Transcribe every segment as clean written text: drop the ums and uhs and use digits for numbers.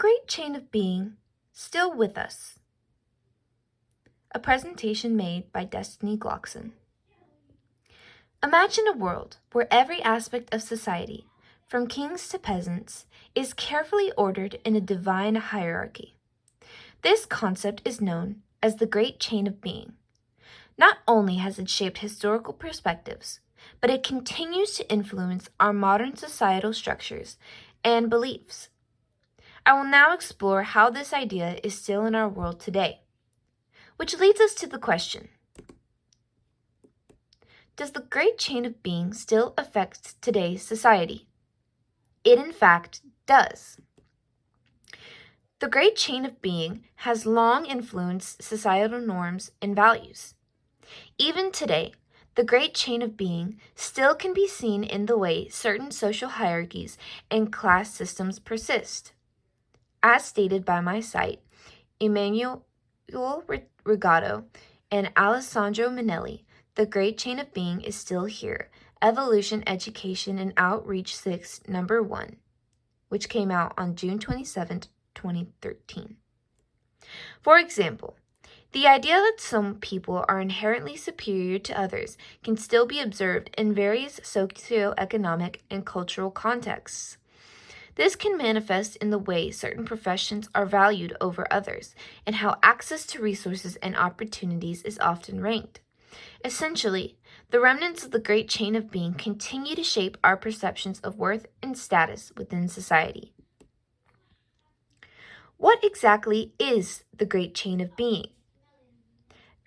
great chain of being still with us? A presentation made by Destiny Glockson. Imagine a world where every aspect of society, from kings to peasants, is carefully ordered in a divine hierarchy. This concept is known as the Great Chain of Being. Not only has it shaped historical perspectives, but it continues to influence our modern societal structures and beliefs. I will now explore how this idea is still in our world today, which leads us to the question: does the Great Chain of Being still affect today's society? It in fact does. The Great Chain of Being has long influenced societal norms and values. Even today, the Great Chain of Being still can be seen in the way certain social hierarchies and class systems persist. As stated by my site, Emmanuel Rigato and Alessandro Minelli, the Great Chain of Being is still here. Evolution, Education, and Outreach 6, number 1, which came out on June 27, 2013. For example, the idea that some people are inherently superior to others can still be observed in various socioeconomic and cultural contexts. This can manifest in the way certain professions are valued over others and how access to resources and opportunities is often ranked. Essentially, the remnants of the Great Chain of Being continue to shape our perceptions of worth and status within society. What exactly is the Great Chain of Being?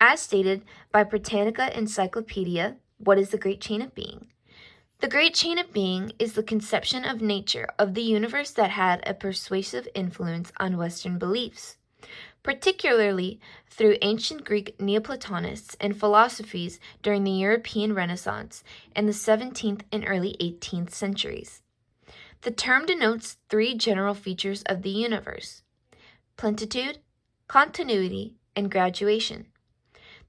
As stated by Britannica Encyclopedia, what is the Great Chain of Being? The Great Chain of Being is the conception of nature of the universe that had a persuasive influence on Western beliefs, particularly through ancient Greek Neoplatonists and philosophies during the European Renaissance and the 17th and early 18th centuries. The term denotes three general features of the universe: plenitude, continuity, and graduation.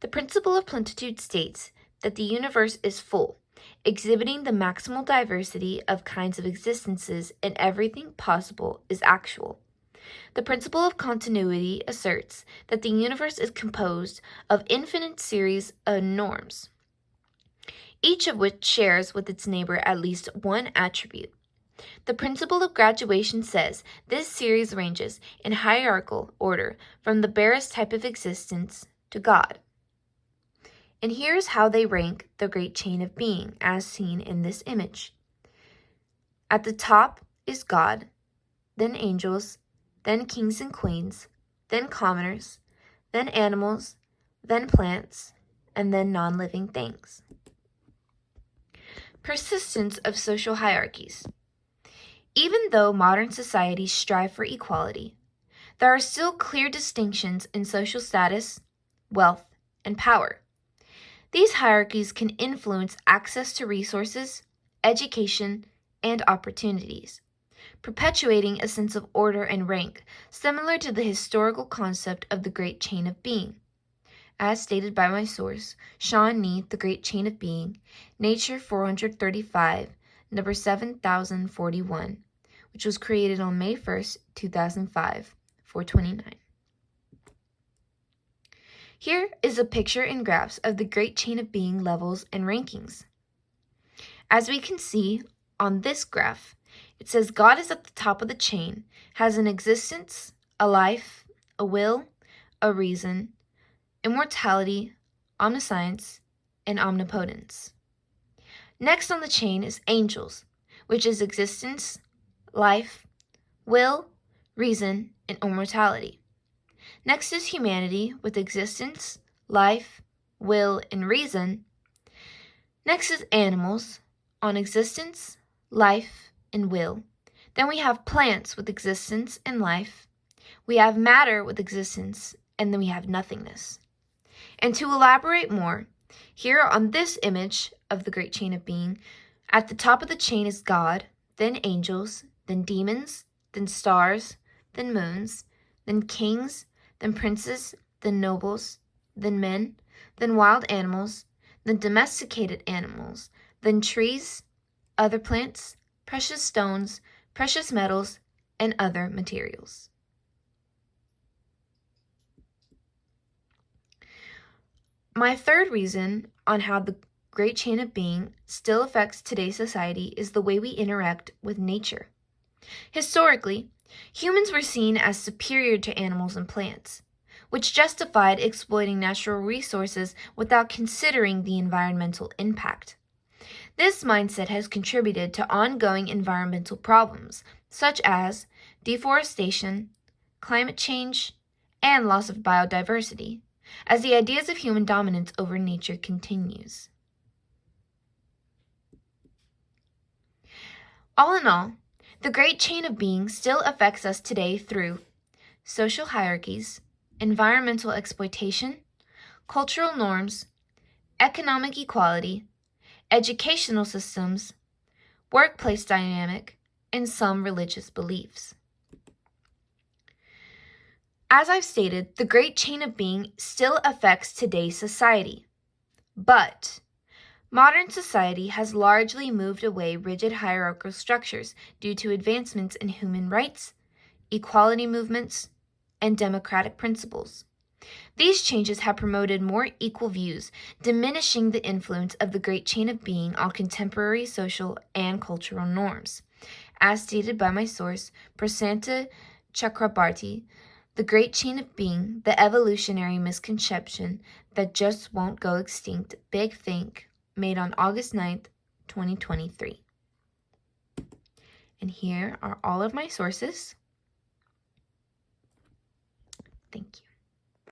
The principle of plenitude states that the universe is full, exhibiting the maximal diversity of kinds of existences, and everything possible is actual. The principle of continuity asserts that the universe is composed of infinite series of norms, each of which shares with its neighbor at least one attribute. The principle of graduation says this series ranges in hierarchical order from the barest type of existence to God. And here's how they rank the Great Chain of Being as seen in this image. At the top is God, then angels, then kings and queens, then commoners, then animals, then plants, and then non-living things. Persistence of social hierarchies. Even though modern societies strive for equality, there are still clear distinctions in social status, wealth, and power. These hierarchies can influence access to resources, education, and opportunities, perpetuating a sense of order and rank similar to the historical concept of the Great Chain of Being. As stated by my source, Sean Neate, The Great Chain of Being, Nature 435, number 7041, which was created on May 1st, 2005, 429. Here is a picture and graphs of the Great Chain of Being levels and rankings. As we can see on this graph, it says God is at the top of the chain, has an existence, a life, a will, a reason, immortality, omniscience, and omnipotence. Next on the chain is angels, which is existence, life, will, reason, and immortality. Next is humanity with existence, life, will, and reason. Next is animals on existence, life, and will. Then we have plants with existence and life. We have matter with existence, and then we have nothingness. And to elaborate more, here on this image of the Great Chain of Being, at the top of the chain is God, then angels, then demons, then stars, then moons, then kings, then princes, then nobles, then men, then wild animals, then domesticated animals, then trees, other plants, precious stones, precious metals, and other materials. My third reason on how the great chain of being still affects today's society is the way we interact with nature. Historically, humans were seen as superior to animals and plants, which justified exploiting natural resources without considering the environmental impact. This mindset has contributed to ongoing environmental problems, such as deforestation, climate change, and loss of biodiversity, as the ideas of human dominance over nature continues. All in all, the great chain of being still affects us today through social hierarchies, environmental exploitation, cultural norms, economic equality, educational systems, workplace dynamic, and some religious beliefs. As I've stated, the great chain of being still affects today's society, but modern society has largely moved away rigid hierarchical structures due to advancements in human rights, equality movements, and democratic principles. These changes have promoted more equal views, diminishing the influence of the great chain of being on contemporary social and cultural norms. As stated by my source, Prasanta Chakrabarty, the great chain of being, the evolutionary misconception that just won't go extinct, Big Think, made on August 9th, 2023. And here are all of my sources. Thank you.